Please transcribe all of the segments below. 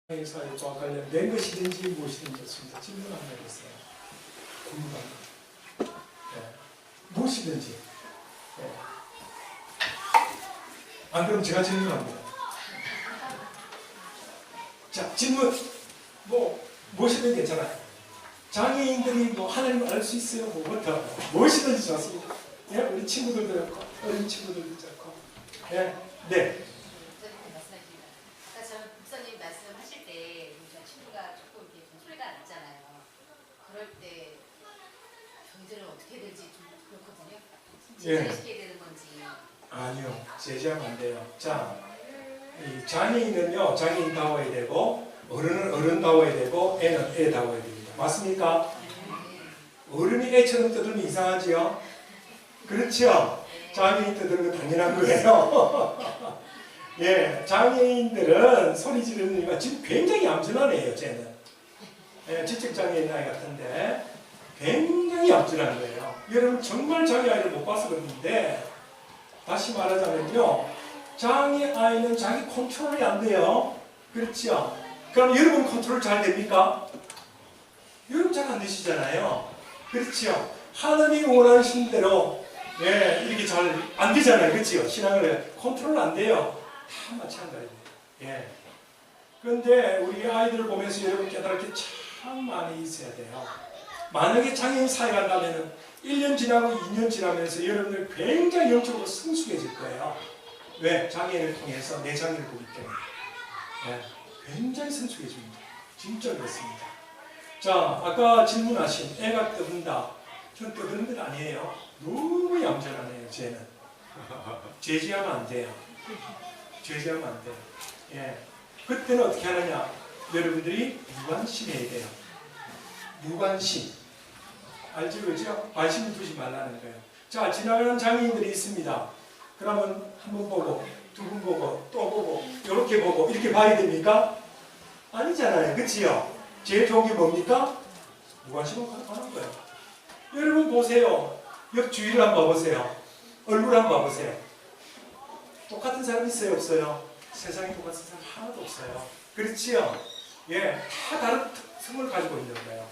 사회와 관련된 것이든지 무엇이든지 좋습니다. 질문 한번 해보세요. 궁금합니다. 네. 무엇이든지. 네. 안 그럼 제가 질문합니다. 자, 질문. 무엇이든 괜찮아요. 장애인들이 하나님을 알 수 있어요? 뭐부터 무엇이든지 좋습니다. 예? 우리 친구들도 그렇고, 어린 친구들도 그렇고. 예? 네. 어떻게 될지 좀 그렇거든요. 예. 시켜야 되는 건지. 아니요, 제지하면 안 돼요. 자, 이 장애인은요, 장애인다워야 되고, 어른은 어른다워야 되고, 애는 애다워야 됩니다. 맞습니까? 어른이 애처럼 떠들면 이상하지요? 그렇죠? 장애인 떠드는 건 당연한 거예요. 예, 장애인들은 소리 지르는 이유가 지금 굉장히 얌전한 애예요, 쟤는. 예, 지적장애인 아이 같은데, 굉장히 얌전한 거예요. 여러분 정말 장애 아이를 못 봐서 그러는데 다시 말하자면요, 장애 아이는 자기 컨트롤이 안 돼요. 그렇죠? 그럼 여러분 컨트롤 잘 됩니까? 여러분 잘 안 되시잖아요. 그렇죠? 하나님이 원하신 대로 이렇게 잘 안 되잖아요. 그렇죠? 신앙을 컨트롤 안 돼요. 다 마찬가지예요. 예. 그런데 우리 아이들을 보면서 여러분 깨달을 게 참 많이 있어야 돼요. 만약에 장애인 사회가 간다면 1년 지나고 2년 지나면서 여러분들 굉장히 영적으로 성숙해질 거예요. 왜? 장애인을 통해서 내 장애를 보기 때문에. 네, 굉장히 성숙해집니다. 진짜 그렇습니다. 자, 아까 질문하신 애가 떠든다. 전 떠드는 건 아니에요. 너무 얌전하네요, 쟤는. 제지하면 안 돼요. 제지하면 안 돼요. 예. 그때는 어떻게 하느냐? 여러분들이 무관심해야 돼요. 무관심. 알죠? 그죠? 관심을 두지 말라는 거예요. 자, 지나가는 장애인들이 있습니다. 그러면 한 번 보고, 두 번 보고, 또 보고, 이렇게 보고, 이렇게 봐야 됩니까? 아니잖아요. 그치요? 제일 좋은 게 뭡니까? 무관심을 하는 거예요. 여러분 보세요. 옆 주위를 한번 봐보세요. 얼굴 한번 봐보세요. 똑같은 사람 있어요? 없어요? 세상에 똑같은 사람 하나도 없어요. 그렇지요? 예, 다 다른 특성을 가지고 있는 거예요.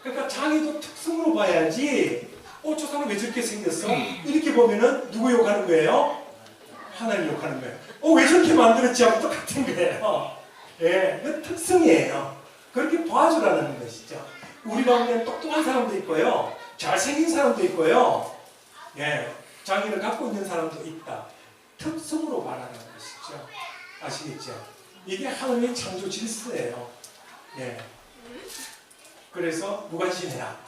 그러니까 장애도 특성으로 봐야지. 저 사람 왜 저렇게 생겼어? 이렇게 보면은 누구 욕하는 거예요? 하나님 욕하는 거예요. 왜 저렇게 만들었지? 하고 똑같은 거예요. 예, 그 특성이에요. 그렇게 봐주라는 것이죠. 우리 가운데 똑똑한 사람도 있고요, 잘생긴 사람도 있고요, 예, 장애를 갖고 있는 사람도 있다. 특성으로 말하는 것이죠. 아시겠죠? 이게 하나님의 창조 질서예요. 예. 그래서 무관심해라.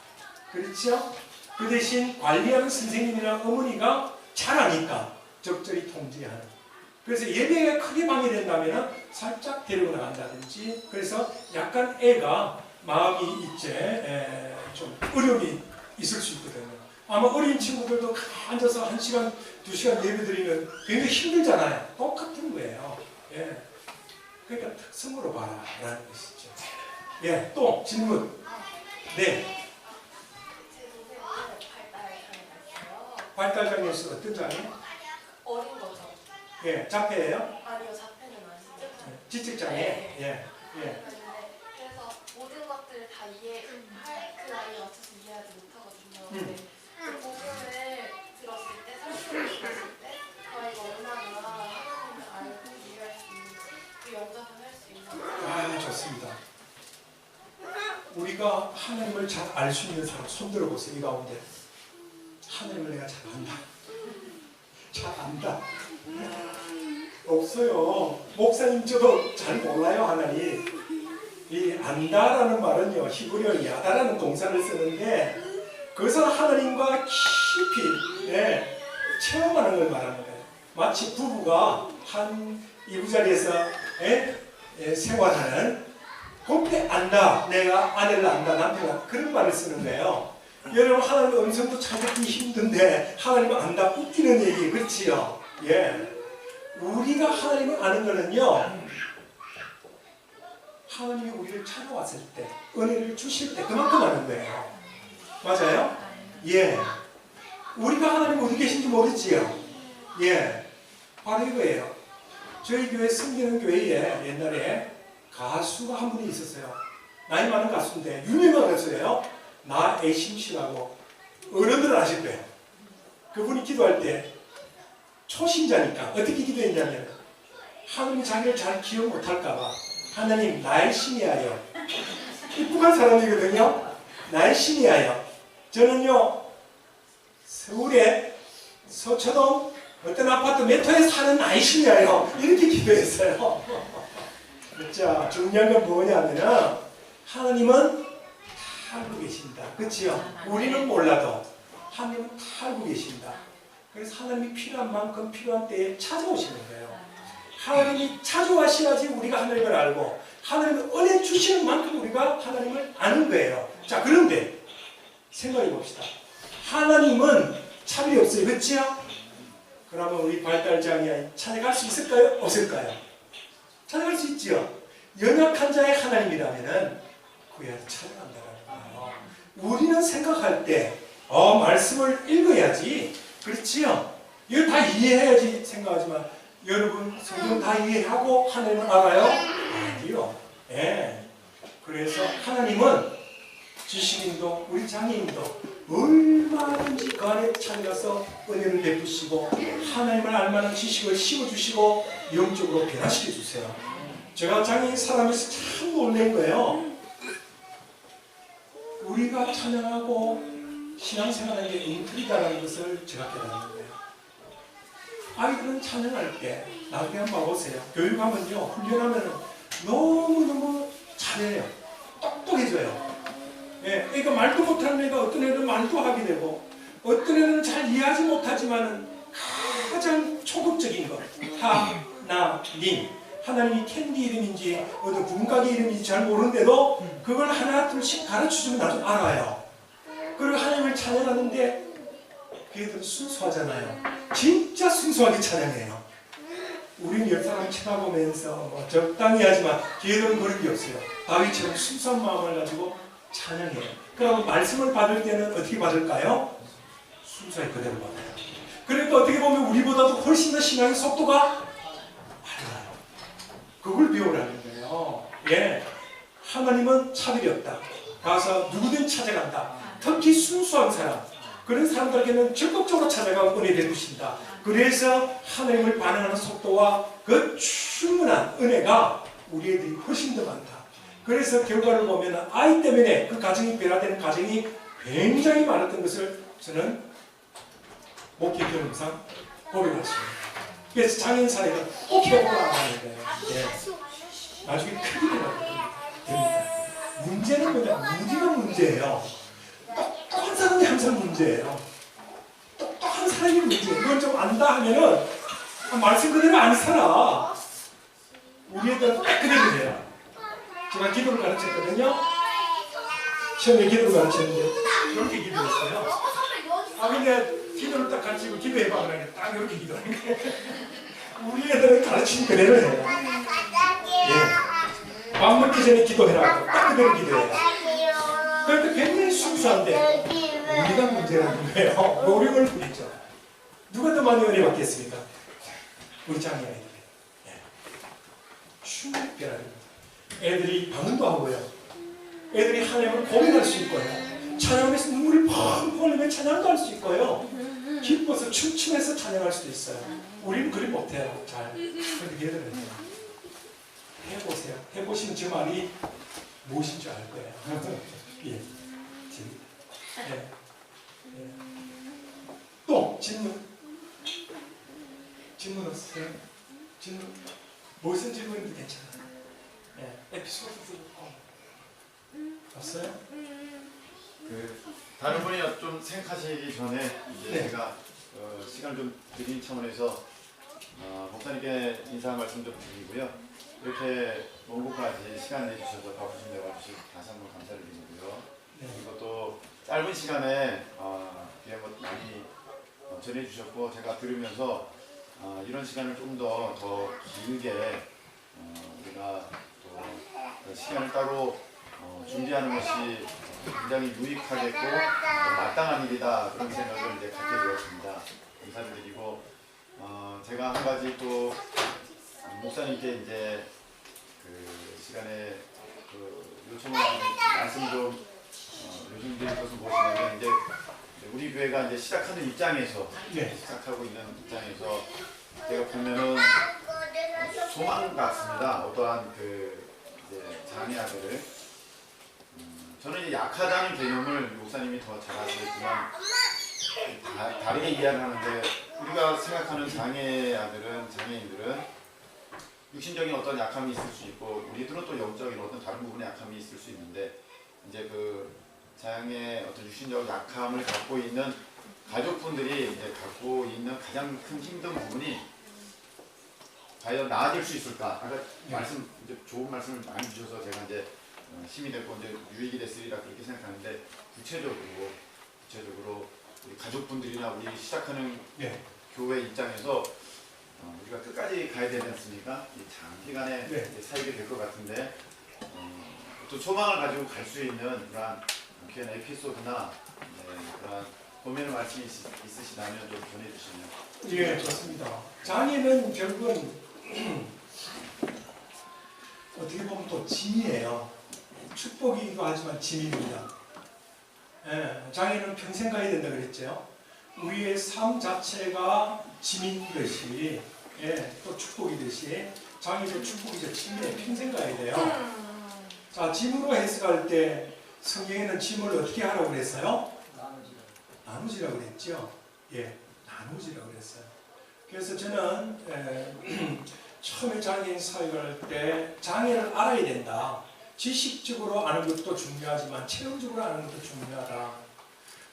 그렇죠? 그 대신 관리하는 선생님이나 어머니가 잘하니까 적절히 통제하는. 그래서 예배가 크게 방해된다면 살짝 데리고 나간다든지. 그래서 약간 애가 마음이 이제 좀 어려움이 있을 수 있거든요. 아마 어린 친구들도 앉아서 1시간, 2시간 예배 드리면 굉장히 힘들잖아요. 똑같은 거예요. 예. 그러니까 특성으로 봐라 라는 것이죠. 예, 또 질문. 네. 발달장애는 어떤 장애? 어린 거죠. 예, 자폐예요? 아니요, 자폐는 아니죠. 지적장애. 네. 예, 예. 그래서 모든 것들을 다 이해할 그 나이에 맞춰서 이해하지 못하거든요. 근데 그 복음을 들었을 때, 설교를 들었을 때, 그 아이가 얼마나 하나님을 알고 이해할 수 있는지, 그 영접을 할 수 있는지. 좋습니다. 우리가 하나님을 잘 알 수 있는 사람 손 들어보세요. 이 가운데 하나님을 내가 잘 안다. 잘 안다. 없어요. 목사님 저도 잘 몰라요. 하나님. 이 안다라는 말은요, 히브리어 야다라는 동사를 쓰는데 그것은 하나님과 깊이 체험하는 걸 말하는 거예요. 마치 부부가 한 이부자리에서 생활하는, 그때 안다, 내가 아내를 안다, 남편을 안다, 그런 말을 쓰는 거예요. 여러분, 하나님 음성도 찾기 힘든데 하나님을 안다, 웃기는 얘기, 그렇지요? 예. 우리가 하나님을 아는 거는요, 하나님이 우리를 찾아왔을 때, 은혜를 주실 때 그만큼 아는 거예요. 맞아요? 예. 우리가 하나님 어디 계신지 모르지요? 예. 바로 이거예요. 저희 교회, 섬기는 교회에 옛날에 가수가 한 분이 있었어요. 나이 많은 가수인데 유명한 가수예요. 나애심씨라고 어른들은 아실 거예요. 그분이 기도할 때 초신자니까 어떻게 기도했냐면 하나님이 자기를 잘 기억 못할까봐 하나님 나의 신이 하여 이쁘한 사람이거든요. 나의 신이 하여 저는요 서울에 서초동 어떤 아파트 몇 호에 사는 나의 신이 하여 이렇게 기도했어요. 자, 중요한 건 뭐냐면은 하나님은 다 알고 계신다. 그렇지요? 우리는 몰라도 하나님은 다 알고 계신다. 그래서 하나님이 필요한 만큼 필요한 때에 찾아오시는 거예요. 하나님이 찾아와셔야지 우리가 하나님을 알고 하나님은 은혜 주시는 만큼 우리가 하나님을 아는 거예요. 자, 그런데 생각해 봅시다. 하나님은 차별이 없어요. 그렇지요? 그러면 우리 발달장애 찾아갈 수 있을까요? 없을까요? 찾아갈 수 있지요. 연약한 자의 하나님이라면은 그야 찾아간다는 거예요. 우리는 생각할 때 말씀을 읽어야지. 그렇지요. 이거 다 이해해야지 생각하지만 여러분 성경 다 이해하고 하나님을 알아요? 아니요. 예. 그래서 하나님은 지식인도 우리 장애인도 얼마든지 그 안에 찾아가서 은혜를 베푸시고 하나님을 알만한 지식을 씌워주시고 영적으로 변화시켜 주세요. 제가 장애인 사람에서 참 놀란 거예요. 우리가 찬양하고 신앙생활하는 게 웅크리다라는 것을 제가 깨닫는 거예요. 아이들은 찬양할 때 나중에 한번 봐보세요. 교육하면요 훈련하면 너무너무 잘해요. 똑똑해져요. 예, 그러니까 말도 못하는 애가 어떤 애는 말도 하게 되고 어떤 애는 잘 이해하지 못하지만은 가장 초급적인 것 하나님 하나님이 캔디 이름인지 어떤 군각의 이름인지 잘 모르는데도 그걸 하나 둘씩 가르쳐주면 나도 알아요. 그리고 하나님을 찬양하는데 걔들은 순수하잖아요. 진짜 순수하게 찬양해요. 우리는 열 사람 쳐다보면서 뭐 적당히 하지만 걔들은 그런 게 없어요. 다윗처럼 순수한 마음을 가지고 찬양해요. 그럼 말씀을 받을 때는 어떻게 받을까요? 순수하게 그대로 받아요. 그러니까 어떻게 보면 우리보다도 훨씬 더 신앙의 속도가 빨라요. 그걸 배우라는 거예요. 예, 하나님은 차별이 없다. 가서 누구든 찾아간다. 특히 순수한 사람, 그런 사람들에게는 적극적으로 찾아가고 은혜 베푸신다. 그래서 하나님을 반응하는 속도와 그 충분한 은혜가 우리 애들이 훨씬 더 많다. 그래서 결과를 보면 아이 때문에 그 가정이 변화되는 가정이 굉장히 많았던 것을 저는 목회 경험상 고백했습니다. 그래서 장애인 사례가 꼭 해보라 하는 거예요. 예. 나중에 크게 됩니다. 문제는 뭐냐? 무지가 문제예요. 똑똑한 사람이 항상 문제예요. 똑똑한 사람이 문제예요. 이걸 좀 안다 하면은 말씀 그대로 안 살아. 우리 애들은 딱 그대로 돼요. 제가 기도를 가르쳤거든요. 처음에 기도를 가르쳤는데 이렇게 기도했어요. 근데 기도를 딱 가르치고 기도해봐 그러니까 딱 이렇게 기도하는 거예요. 우리 애들은 가르친 그대로 해요. 예. 밥 먹기 전에 기도해라. 딱 그대로 기도해요. 그러니까 굉장히 순수한데 우리가 문제라는 거예요. 노력을 부리죠. 누가 더 많이 은혜 받겠습니까? 우리 장애 아이들. 예. 충분히 변하는 거예요. 애들이 방언도 하고요. 애들이 하나님을 고민할 수 있고요. 찬양하면서 눈물이 펑펑 흘리면 찬양도 할 수 있고요. 기뻐서 춤추면서 찬양할 수도 있어요. 우리는 그리 못해요. 잘. 그런데 얘들은 해요. 해보세요. 해보시면 저 말이 무엇인 줄 알 거예요. 예. 재밌다. 예. 예. 또 질문. 질문 없으세요? 질문. 무슨 질문인지 괜찮아요. 예, 에피소드 봤어요? 다른 분이 좀 생각하시기 전에 이제 네. 제가 시간 좀 드리는 차원에서 목사님께 인사 말씀 좀 드리고요. 이렇게 먼 곳까지 시간 내주셔서 바쁘신 데 와주셔서 다시 한번 감사를 드리고요. 네. 이것도 짧은 시간에 귀한 것 많이 전해주셨고 제가 들으면서 이런 시간을 좀 더 길게 우리가 또 시간을 따로 준비하는 것이 굉장히 유익하겠고 마땅한 일이다 그런 생각을 이제 갖게 되었습니다. 감사를 드리고 제가 한 가지 또 목사님께 이제 그 시간에 그 요청을 말씀 좀 요청드릴 것은 무엇이냐면 이제 우리 교회가 이제 시작하는 입장에서 네. 시작하고 있는 입장에서 제가 보면은 소망 같습니다. 어떠한 그 이제 장애 아들을 저는 이제 약하다는 개념을 목사님이 더 잘 아시겠지만 다르게 이해를 하는데 우리가 생각하는 장애 아들은 장애인들은 육신적인 어떤 약함이 있을 수 있고 우리들은 또 영적인 어떤 다른 부분의 약함이 있을 수 있는데 이제 그 장애 어떤 육신적 약함을 갖고 있는 가족분들이 이제 갖고 있는 가장 큰 힘든 부분이 과연 나아질 수 있을까? 아까 말씀 이제 좋은 말씀을 많이 주셔서 제가 이제 힘이 됐고 이제 유익이 됐으리라 그렇게 생각하는데 구체적으로 우리 가족분들이나 우리 시작하는 네. 교회 입장에서 우리가 끝까지 가야 되지 않습니까? 이 장기간에 네. 이제 살게 될 것 같은데 또 소망을 가지고 갈 수 있는 그런 귀한 에피소드나 그런 고민의 말씀이 있으시다면 좀 전해주시면. 예, 좋습니다. 장애는 결국은 어떻게 보면 또 짐이에요. 축복이기도 하지만 짐입니다. 예, 장애는 평생 가야 된다 그랬죠. 우리의 삶 자체가 짐인 것이 또 축복이듯이 장애도 축복이죠. 짐에 평생 가야 돼요. 자, 짐으로 해석할 때 성경에는 짐을 어떻게 하라고 그랬어요? 나누지라고 그랬죠. 예, 나누지라고 그랬어요. 그래서 저는 처음에 장애인 사역을 할 때 장애를 알아야 된다. 지식적으로 아는 것도 중요하지만 체험적으로 아는 것도 중요하다.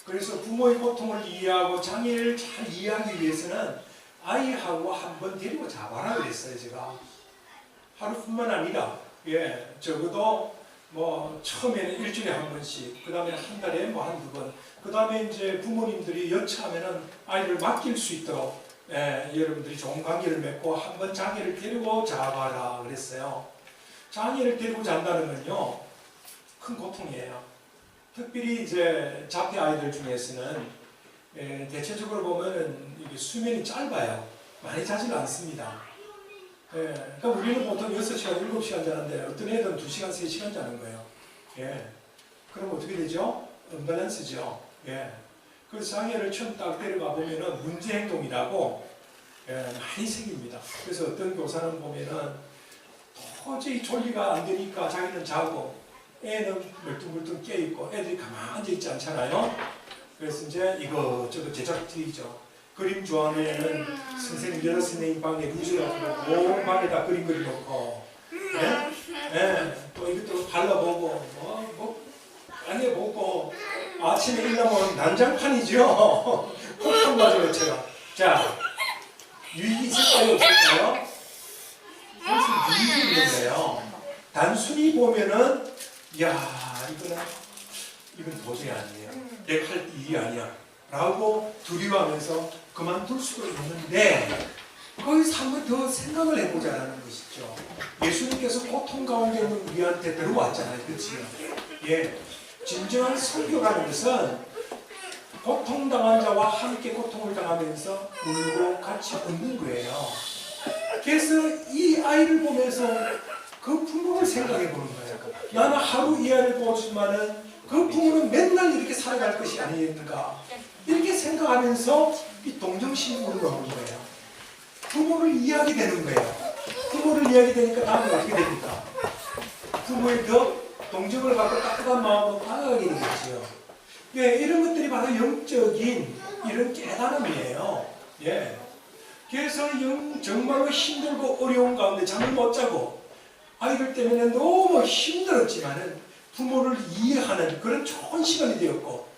그래서 부모의 고통을 이해하고 장애를 잘 이해하기 위해서는 아이하고 한번 데리고 자봐라 그랬어요. 제가 하루뿐만 아니라 적어도 뭐 처음에는 일주일에 한 번씩, 그 다음에 한 달에 뭐 한두 번, 그 다음에 이제 부모님들이 여차하면은 아이를 맡길 수 있도록 여러분들이 좋은 관계를 맺고 한번 장애를 데리고 자봐라 그랬어요. 장애를 데리고 잔다는 건요 큰 고통이에요. 특별히 이제 자폐 아이들 중에서는 대체적으로 보면은 이게 수면이 짧아요. 많이 자지는 않습니다. 그러니까 우리는 보통 6시간, 7시간 자는데 어떤 애들은 2시간, 3시간 자는 거예요. 그럼 어떻게 되죠? 언밸런스죠. 그 장애를 처음 딱 데려가 보면은 문제행동이라고 많이 생깁니다. 그래서 어떤 교사는 보면은 도저히 졸리가 안 되니까 자기는 자고 애는 멀뚱멀뚱 깨있고 애들이 가만히 앉아있지 않잖아요. 그래서 이제 이거저거 제작질이죠. 그림 좋아하는 애는 선생님, 여자 선생님 방에 루즈라고 온 방에다 그림 그려놓고 또 이것도 발라보고 뭐 안해보고 아침에 일어나면 난장판이죠. 폭탄 맞은 것처럼. 자, 유익이 있을까요? 없을까요? 그래서 유익이 있는 거예요. 단순히 보면은 야 이건 도저히 아니에요. 내가 할 일이 아니야 라고 두려워하면서 그만둘 수도 있는데 거기서 한 번 더 생각을 해보자라는 것이죠. 예수님께서 고통 가운데 있는 우리한테 들어왔잖아요. 그렇지요? 진정한 설교라는 것은 고통당한 자와 함께 고통을 당하면서 울고 같이 웃는 거예요. 그래서 이 아이를 보면서 그 부모를 생각해 보는 거예요. 나는 하루 이 아이를 보지만은 그 부모는 맨날 이렇게 살아갈 것이 아니겠는가 이렇게 생각하면서 이 동정심으로 나오는 거예요. 부모를 이해하게 되는 거예요. 부모를 이해하게 되니까 다음에 어떻게 됩니까? 부모의 더 동정을 갖고 따뜻한 마음으로 다가가게 되겠죠. 이런 것들이 바로 영적인 이런 깨달음이에요. 그래서 정말로 힘들고 어려운 가운데 잠을 못 자고 아이들 때문에 너무 힘들었지만은 부모를 이해하는 그런 좋은 시간이 되었고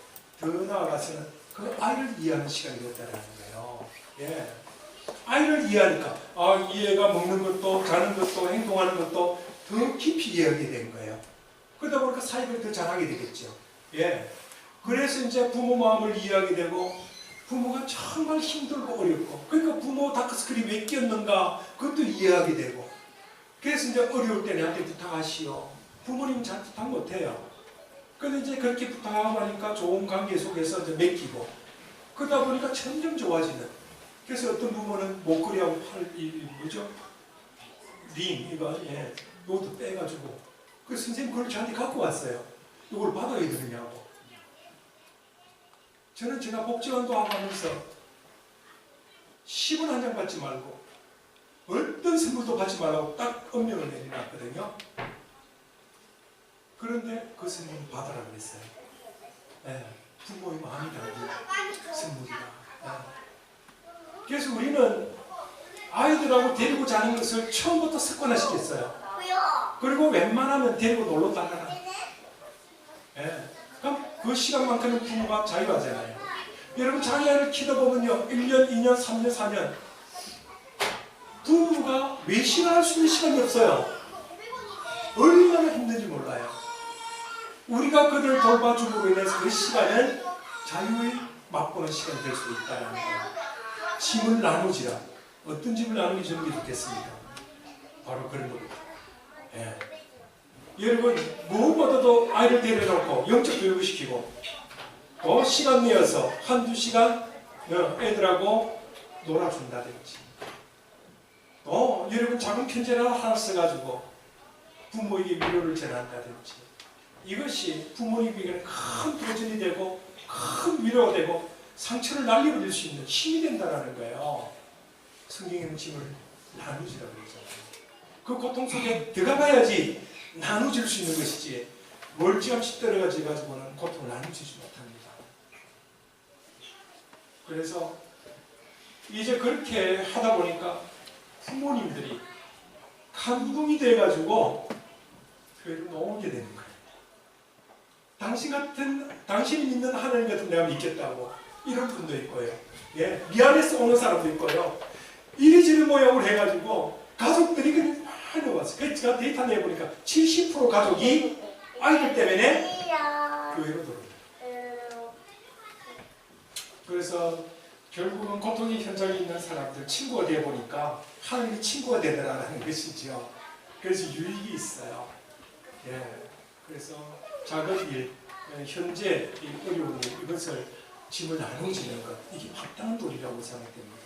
더 나아가서는 그 아이를 이해하는 시간이 되었다는 거예요. 아이를 이해하니까 이 애가 먹는 것도 자는 것도 행동하는 것도 더 깊이 이해하게 된 거예요. 그러다 보니까 사역을 더 잘하게 되겠죠. 그래서 이제 부모 마음을 이해하게 되고 부모가 정말 힘들고 어렵고 그러니까 부모 다크스크린 왜 끼었는가 그것도 이해하게 되고 그래서 이제 어려울 때 내한테 부탁하시오. 부모님 잘 부탁 못해요. 그런데 이제 그렇게 부탁하고 하니까 좋은 관계 속에서 이제 맡기고 그러다 보니까 점점 좋아지는. 그래서 어떤 부모는 목걸이하고 팔 뭐죠? 링 이거 요것도 빼가지고 그 선생님 그걸 저한테 갖고 왔어요. 이걸 받아야 되느냐고. 저는 제가 복지관도 하고 하면서 10원 한 장 받지 말고 어떤 선물도 받지 말라고 딱 엄명을 내려놨거든요. 그런데 그 선생님 받아라 그랬어요. 예, 부모의 마음이 담긴 선물이다. 예. 그래서 우리는 아이들하고 데리고 자는 것을 처음부터 습관화시켰어요. 그리고 웬만하면 데리고 놀러 다녀라. 예. 그럼 그 시간만큼은 부모가 자유하잖아요. 여러분 자기 아이를 키다 보면요 1년, 2년, 3년, 4년 부모가 외식을 할 수 있는 시간이 없어요. 얼마나 힘든지 몰라요. 우리가 그를 돌봐줌으로 인해서 그 시간은 자유의 맛보는 시간이 될 수 있다는 거예요. 짐을 나누지라. 어떤 짐을 나누기 저는 게 좋겠습니다. 바로 그런 겁니다. 예. 여러분 무엇보다도 아이를 데려놓고 영적 교육을 시키고 또 시간 내어서 한두 시간 애들하고 놀아준다든지 또 여러분 작은 편지라도 하나 써가지고 부모에게 위로를 전한다든지 이것이 부모님에게는 큰 도전이 되고 큰 위로가 되고 상처를 날려버릴 수 있는 힘이 된다는 거예요. 성경에는 짐을 나누지라고 그러잖아요. 그 고통 속에 들어가야지 나눠줄 수 있는 것이지 멀찌감치 떨어가지고는 고통을 나눠주지 못합니다. 그래서 이제 그렇게 하다 보니까 부모님들이 감동이 돼가지고 교회를 나오게 되는 거예요. 당신이 믿는 하나님 같은 내가 믿겠다고 이런 분도 있고요. 예, 미안해서 오는 사람도 있고요. 이리저리 모욕을 해가지고 가족들이 그냥 많이 왔어요. 그래서 제가 데이터 내보니까 70% 가족이 아이들 때문에 교회로 들어옵니다. 그래서 결국은 고통의 현장에 있는 사람들 친구가 되어보니까 하나님이 친구가 되더라는 것이죠. 그래서 유익이 있어요. 예, 그래서 작은 일, 현재 이 어려운 일, 이것을 짐을 나누지는 것, 이게 합당한 도리라고 생각됩니다.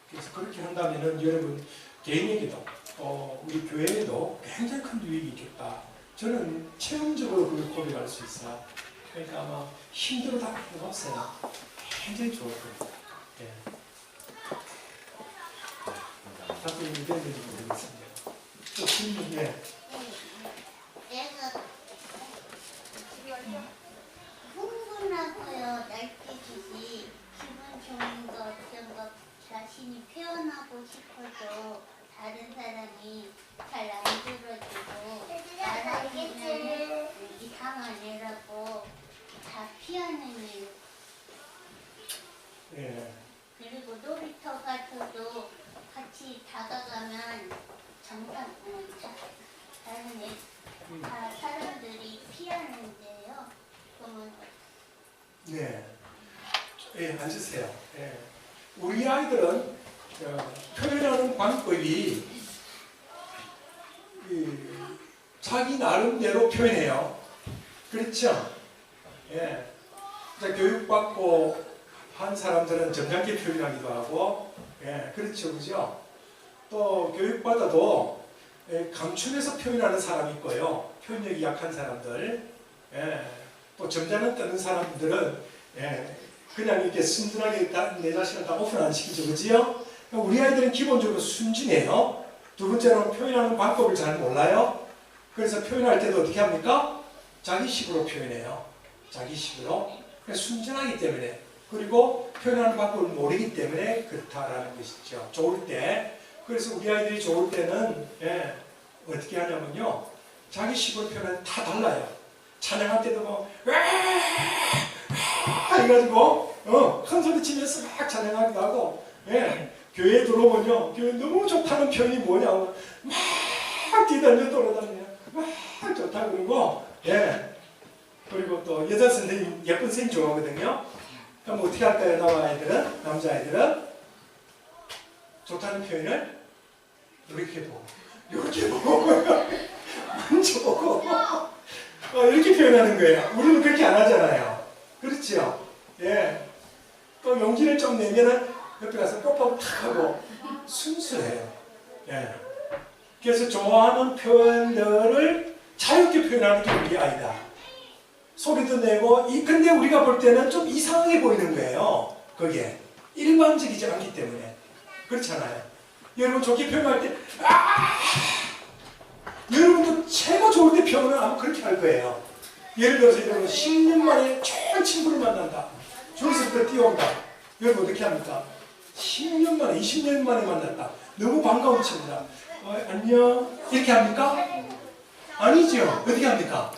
그래서 그렇게 한다면 여러분 개인에게도 우리 교회에도 굉장히 큰 유익이 있겠다. 저는 체험적으로 그걸 고백할 수 있어요. 그러니까 아마 힘들어도 필요 없어요. 굉장히 좋을 겁니다. 예. 답변이 되는지 모르겠습니다. 또 질문, 예. 내가 흥분하고요, 날뛰듯이 기분 좋은 거 어떤 거 자신이 표현하고 싶어도 다른 사람이 잘 안 들어주고 나라기는 이상한 애라고 다 피하는 일. 예. 그리고 놀이터 가서도 같이 다가가면 다른 애, 다 사람들이 피하는데요. 그러면 네. 예, 앉으세요. 예. 우리 아이들은 표현하는 방법이 자기 나름대로 표현해요. 그렇죠? 예. 교육받고 한 사람들은 점잖게 표현하기도 하고, 예, 그렇죠, 그죠? 또 교육받아도 감춤해서 표현하는 사람이 있고요. 표현력이 약한 사람들, 예, 또 점잖은 뜨는 사람들은 예, 그냥 이렇게 순진하게 내 자신을 다 오픈 안 시키죠, 그지요? 우리 아이들은 기본적으로 순진해요. 두 번째로는 표현하는 방법을 잘 몰라요. 그래서 표현할 때도 어떻게 합니까? 자기식으로 표현해요. 자기식으로. 순진하기 때문에. 그리고 표현하는 방법을 모르기 때문에 그렇다라는 것이죠. 좋을 때. 그래서 우리 아이들이 좋을 때는 예, 어떻게 하냐면요. 자기식으로 표현하는 다 달라요. 찬양할 때도 뭐 해가지고 큰 소리 치면서 막 찬양하기도 하고 예, 교회에 들어오면요. 교회 너무 좋다는 표현이 뭐냐고 막 뛰다녀 돌아다녀 막 좋다 그러고 예, 그리고 또 여자 선생님 예쁜 선생님 좋아하거든요. 그럼 어떻게 할까요? 남아이들은, 남자아이들은 좋다는 표현을 이렇게 보고 이렇게 보고 만져보고 이렇게 표현하는 거예요. 우리는 그렇게 안 하잖아요. 그렇죠? 예. 또 용기를 좀 내면은 옆에 가서 뽀뽀 탁 하고 순수해요. 예. 그래서 좋아하는 표현들을 자유롭게 표현하는 게 우리 아이다. 소리도 내고, 근데 우리가 볼 때는 좀 이상하게 보이는 거예요. 그게 일반적이지 않기 때문에. 그렇잖아요. 여러분 좋게 표현할 때 여러분도 최고 좋을 때 표현을 아마 그렇게 할 거예요. 예를 들어서 여러분 10년 만에 좋은 친구를 만난다. 줄서부터 뛰어온다. 여러분 어떻게 합니까? 10년 만에 20년 만에 만났다. 너무 반가운 친구다. 안녕 이렇게 합니까? 아니죠. 어떻게 합니까?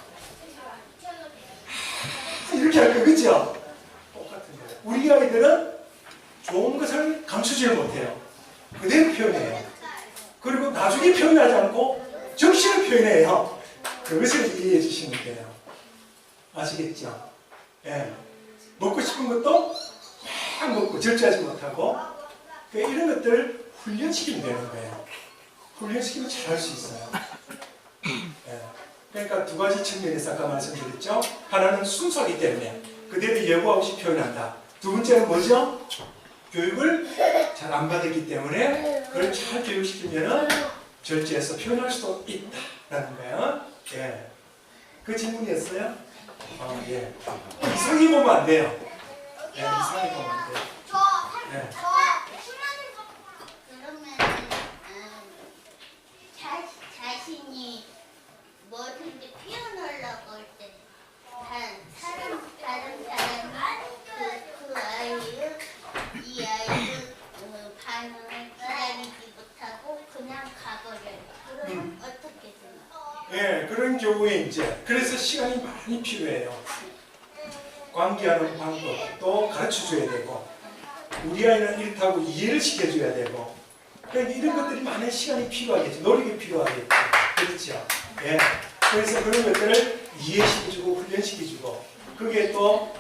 이렇게 할 거예요. 그렇죠? 똑같은 거예요. 우리 아이들은 좋은 것을 감추지 못해요. 그대로 표현해요. 그리고 나중에 표현하지 않고 정신을 표현해요. 그것을 이해해 주시면 돼요. 아시겠죠? 예. 먹고 싶은 것도 막 먹고 절제하지 못하고 그러니까 이런 것들을 훈련시키면 되는 거예요. 훈련시키면 잘할 수 있어요. 예. 그러니까 두 가지 측면에서 아까 말씀드렸죠. 하나는 순수하기 때문에 그대로 예고 없이 표현한다. 두 번째는 뭐죠? 교육을 잘 안 받았기 때문에 그걸 잘 교육시키면 절제해서 표현할 수도 있다라는 거예요. 예. 그 질문이었어요? 예. 이상히 보면 안 돼요. 예, 이상히 보면 안 돼요. 예. 그러면은 자신이 뭐든지 표현하려고 할 때 다른 사람이 그 아이를 이 아이를 반응을 기다리지 못하고 그냥 가버려요. 그러면 어떻게 되나요? 예, 그런 경우에 이제 그래서 시간이 많이 필요해요. 관계하는 방법도 가르쳐줘야 되고 우리 아이는 이렇다고 이해를 시켜줘야 되고 그러니까 이런 것들이 많은 시간이 필요하겠죠. 노력이 필요하겠죠. 그렇죠? 예. 그래서 그런 것들을 이해시켜주고 훈련시켜주고 그게 또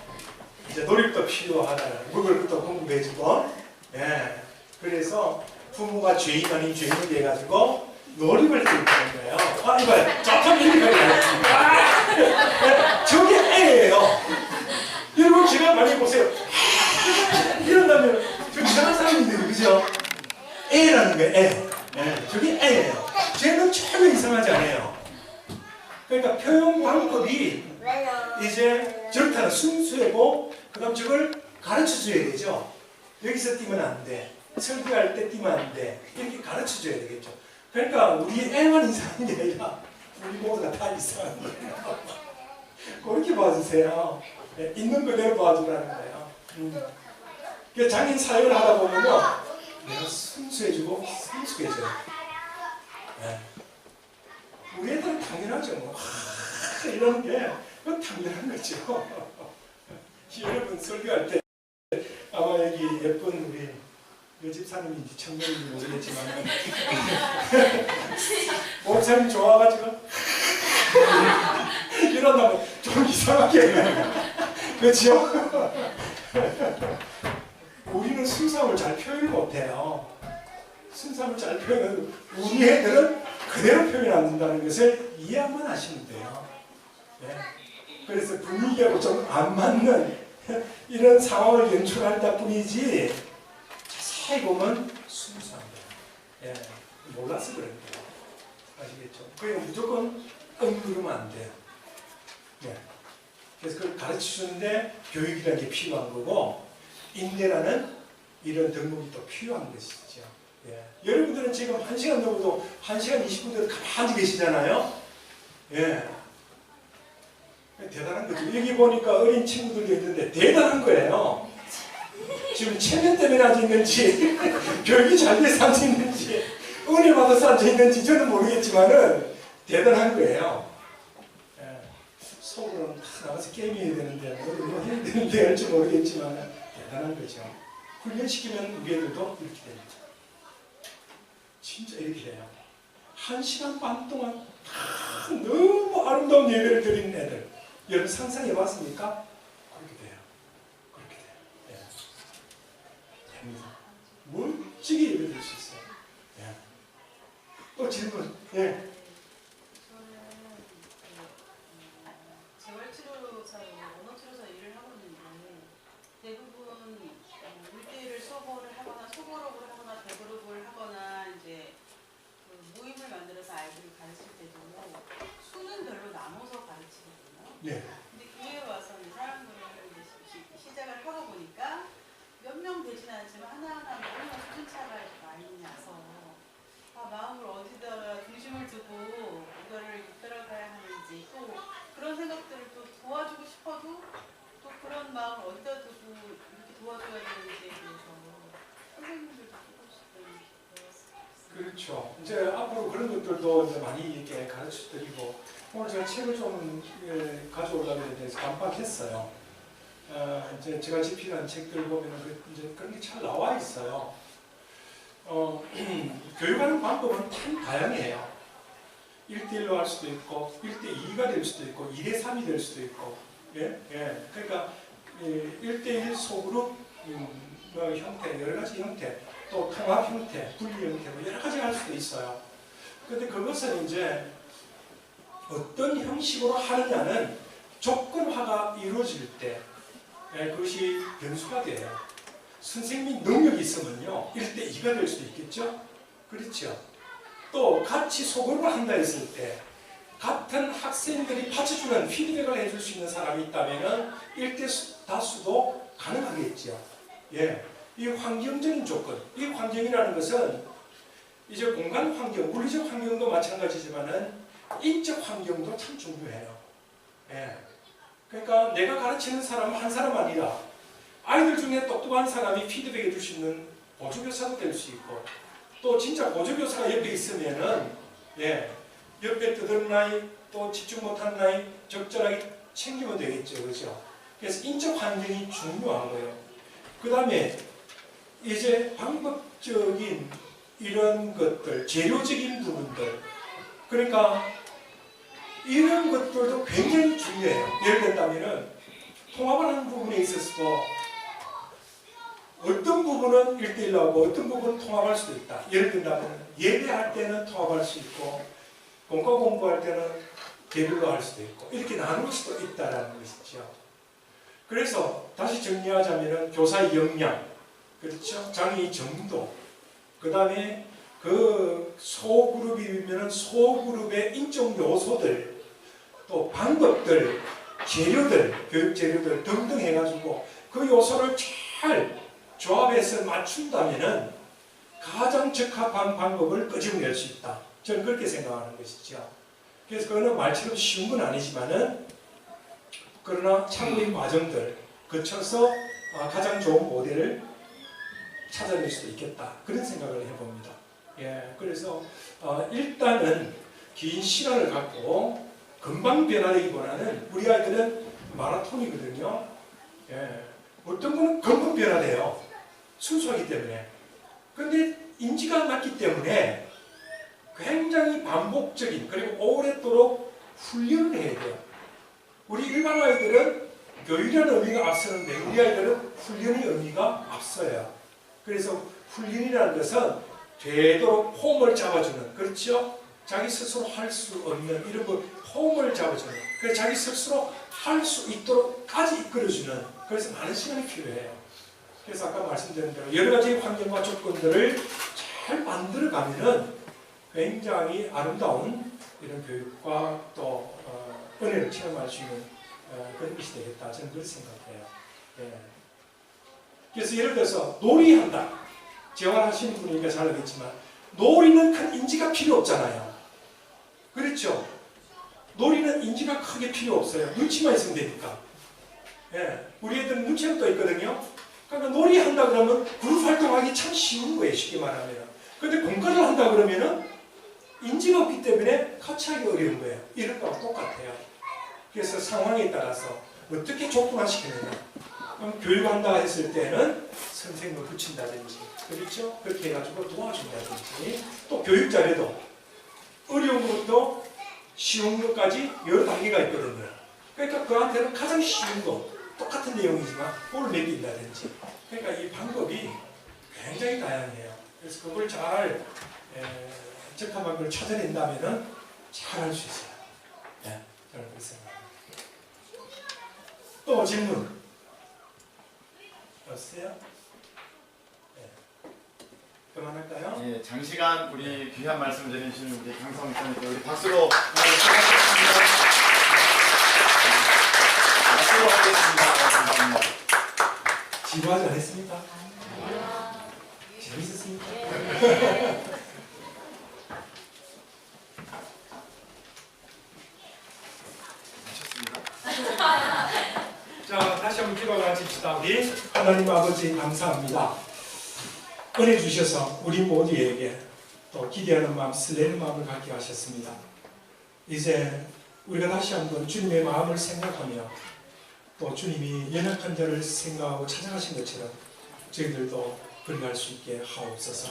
이제 노력도 필요하다는 그걸 또 공부해주고 예. 그래서 부모가 죄인 아닌 죄인이 돼가지고 노력을 해주는 거예요. 이봐요. 조금 이렇게 가요. 저게 애예요. 여러분 제가 많이 보세요. 이런다면 저 이상한 사람인데 그죠? 애라는 거예요. 애. 네, 저게 애예요. 쟤는 전혀 이상하지 않아요. 그러니까 표현 방법이 이제 저렇다는 순수하고 그다음 저걸 가르쳐줘야 되죠. 여기서 뛰면 안 돼. 설교할 때 뛰면 안 돼. 이렇게 가르쳐줘야 되겠죠. 그러니까 우리 애만 이상한 게 아니라 우리 모두가 다 이상한 거예요. 그렇게 봐주세요. 네, 있는 그대로 봐주라는 거예요. 그 장인 사역을 하다 보면요, 내가 순수해주고 성숙해져요. 네. 우리 애들은 당연하죠. 뭐. 이런 게 그건 당연한 거죠. 여러분 설교할 때 아마 여기 예쁜 우리 여 집사님인지 청년인지 모르겠지만 목사님 좋아가지고 이런다면 좀 이상하게 그렇죠? 우리는 순수함을 잘 표현을 못해요. 순수함을 잘 표현해도 우리 애들은 그대로 표현 안 된다는 것을 이해만 하시면 돼요. 네. 그래서 분위기하고 좀 안 맞는 이런 상황을 연출할 뿐이지 자세히 보면 순수한 거예요. 예. 몰라서 그런 거예요. 아시겠죠? 그냥 무조건 그러면 안 돼요. 네. 그래서 그걸 가르치는데 교육이라는 게 필요한 거고 인내라는 이런 덕목이 또 필요한 것이죠. 예. 여러분들은 지금 1시간 넘어도 1시간 20분 정도 가만히 계시잖아요. 예. 대단한 거죠. 여기 보니까 어린 친구들도 있는데 대단한 거예요. 지금 체면 때문에 앉아있는지 교육이 잘 돼서 앉아있는지 은혜 받아서 앉아있는지 저는 모르겠지만은 대단한 거예요. 예. 속으로는 다 나가서 게임해야 되는데 뭐 해야 되는데 할지 모르겠지만 대단한 거죠. 훈련시키면 우리 애들도 이렇게 됩니다. 진짜 이렇게 해요. 1시간 반 동안 너무 아름다운 예배를 드리는 애들 여러분 상상해 봤습니까? 그렇게 돼요. 그렇게 돼요. 예. 됩니다. 멋지게 예배 드릴 수 있어요. 예. 또 질문. 예. 재활치료사로 언어치료사 일을 하고 있는데 대부분 1대1을 수업을 하거나 소그룹을 하거나 대그룹을 하거나 이제 그 모임을 만들어서 나눠서 가르치거든요. 네. 근데 교회에 와서 이 사람들을 이제 시작을 하고 보니까 몇 명 되진 않지만 하나하나 너무 수준차가 많이 나서 마음을 어디다가 중심을 두고 이거를 이끌어가야 하는지 또 그런 생각들을 또 도와주고 싶어도 또 그런 마음을 어디다 두고 이렇게 도와줘야 되는지에 대해서 선생님들도 조금씩 배웠어요. 그렇죠. 이제 앞으로 그런 것들도 이제 많이 이렇게 가르쳐 드리고 오늘 제가 책을 좀 가져오려고 해서 깜빡했어요. 이제 제가 집필한 책들 보면은 이제 그런 게 잘 나와 있어요. 교육하는 방법은 참 다양해요. 1대1로 할 수도 있고 1대2가 될 수도 있고 2대3이 될 수도 있고 그러니까 1대1 소그룹 뭐 형태, 여러 가지 형태, 또 통합 형태, 분리 형태 뭐 여러 가지가 할 수도 있어요. 그런데 그것은 이제 어떤 형식으로 하느냐는 조건화가 이루어질 때 그것이 변수가 돼요. 선생님이 능력이 있으면요 1대2가 될 수도 있겠죠. 그렇죠. 또 같이 소그룹을 한다 했을 때 같은 학생들이 받쳐주는 피드백을 해줄 수 있는 사람이 있다면 1대 다수도 가능하겠죠. 이 환경적인 조건, 이 환경이라는 것은 이제 공간 환경, 물리적 환경도 마찬가지지만은 인적 환경도 참 중요해요. 그러니까 내가 가르치는 사람은 한 사람 아니라 아이들 중에 똑똑한 사람이 피드백해 줄 수 있는 보조교사도 될 수 있고 또 진짜 보조교사가 옆에 있으면은 옆에 떠드는 아이 또 집중 못하는 아이 적절하게 챙기면 되겠죠. 그렇죠? 그래서 인적 환경이 중요한 거예요. 그 다음에 이제 방법적인 이런 것들, 재료적인 부분들 그러니까 이런 것들도 굉장히 중요해요. 예를 들자면은 통합을 하는 부분에 있어서도 어떤 부분은 1대1로 하고 어떤 부분은 통합할 수도 있다. 예를 들자면 예배할 때는 통합할 수 있고 공과 공부할 때는 개별로 할 수도 있고 이렇게 나눌 수도 있다는 것이죠. 그래서 다시 정리하자면 교사의 역량, 그렇죠? 장애의 정도, 그 다음에 그 소그룹이면 소그룹의 인적 요소들, 또 방법들, 재료들, 교육 재료들 등등 해가지고 그 요소를 잘 조합해서 맞춘다면은 가장 적합한 방법을 끄집어낼 수 있다. 저는 그렇게 생각하는 것이죠. 그래서 그거는 말처럼 쉬운 건 아니지만은 그러나 참고의 과정들 거쳐서 가장 좋은 모델을 찾아낼 수도 있겠다. 그런 생각을 해봅니다. 그래서 일단은 긴 시간을 갖고 금방 변화되기보다는 우리 아이들은 마라톤이거든요. 어떤 거는 금방 변화돼요. 순수하기 때문에. 근데 인지가 낮기 때문에 굉장히 반복적인 그리고 오랫도록 훈련을 해야 돼요. 우리 일반 아이들은 교육이라는 의미가 앞서는데 우리 아이들은 훈련의 의미가 앞서요. 그래서 훈련이라는 것은 되도록 폼을 잡아주는, 그렇죠? 자기 스스로 할 수 없는 이런 거 폼을 잡아주는, 그래서 자기 스스로 할 수 있도록까지 이끌어주는, 그래서 많은 시간이 필요해요. 그래서 아까 말씀드린 대로 여러 가지 환경과 조건들을 잘 만들어가면은 굉장히 아름다운 이런 교육과 또 은혜를 체험할 수 있는 그런 것이 되겠다. 저는 그렇게 생각해요. 그래서 예를 들어서 놀이한다. 재활하시는 분이니까 잘 알겠지만 놀이는 큰 인지가 필요 없잖아요. 그렇죠? 놀이는 인지가 크게 필요 없어요. 눈치만 있으면 되니까. 우리 애들은 눈치는 또 있거든요. 그러니까 놀이한다 그러면 그룹 활동하기 참 쉬운 거예요. 쉽게 말하면. 그런데 공과를 한다 그러면은 인지가 없기 때문에 같이 하기 어려운 거예요. 이런 거랑 똑같아요. 그래서 상황에 따라서 어떻게 조건화시키느냐. 그럼 교육한다 했을 때는 선생님을 붙인다든지, 그렇죠? 그렇게 해가지고 도와준다든지, 또 교육 자료도 어려운 것도 쉬운 것까지 여러 단계가 있거든요. 그러니까 그한테는 가장 쉬운 거, 똑같은 내용이지만 그걸 매긴다든지. 그러니까 이 방법이 굉장히 다양해요. 그래서 그걸 잘 적합한 걸 찾아낸다면 잘 할 수 있어요. 저는 그렇게 생각합니다. 또 질문 없어요? 그만할까요? 장시간 우리 귀한 말씀 드리시는 우리 강성 목사님께 우리 박수로 수고하셨습니다. 지루하지 않았습니까? 재밌었습니까? 자, 다시 한번 기도를 마칩시다. 우리 하나님 아버지 감사합니다. 은혜 주셔서 우리 모두에게 또 기대하는 마음, 설레는 마음을 갖게 하셨습니다. 이제 우리가 다시 한번 주님의 마음을 생각하며 또 주님이 연약한 자를 생각하고 찾아가신 것처럼 저희들도 그리할 수 있게 하옵소서.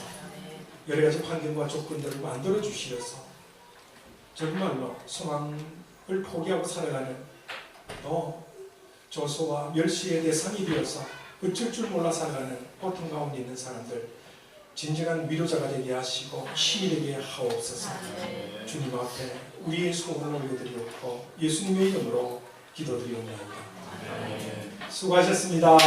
여러 가지 환경과 조건들을 만들어 주시어서 정말로 소망을 포기하고 살아가는 또 조소와 멸시의 대상이 되어서 어쩔 줄 몰라 살아가는 고통 가운데 있는 사람들 진정한 위로자가 되게 하시고 힘이 되게 하옵소서. 주님 앞에 우리의 소원을 올려드리옵고 예수님의 이름으로 기도드리옵나이다. 수고하셨습니다.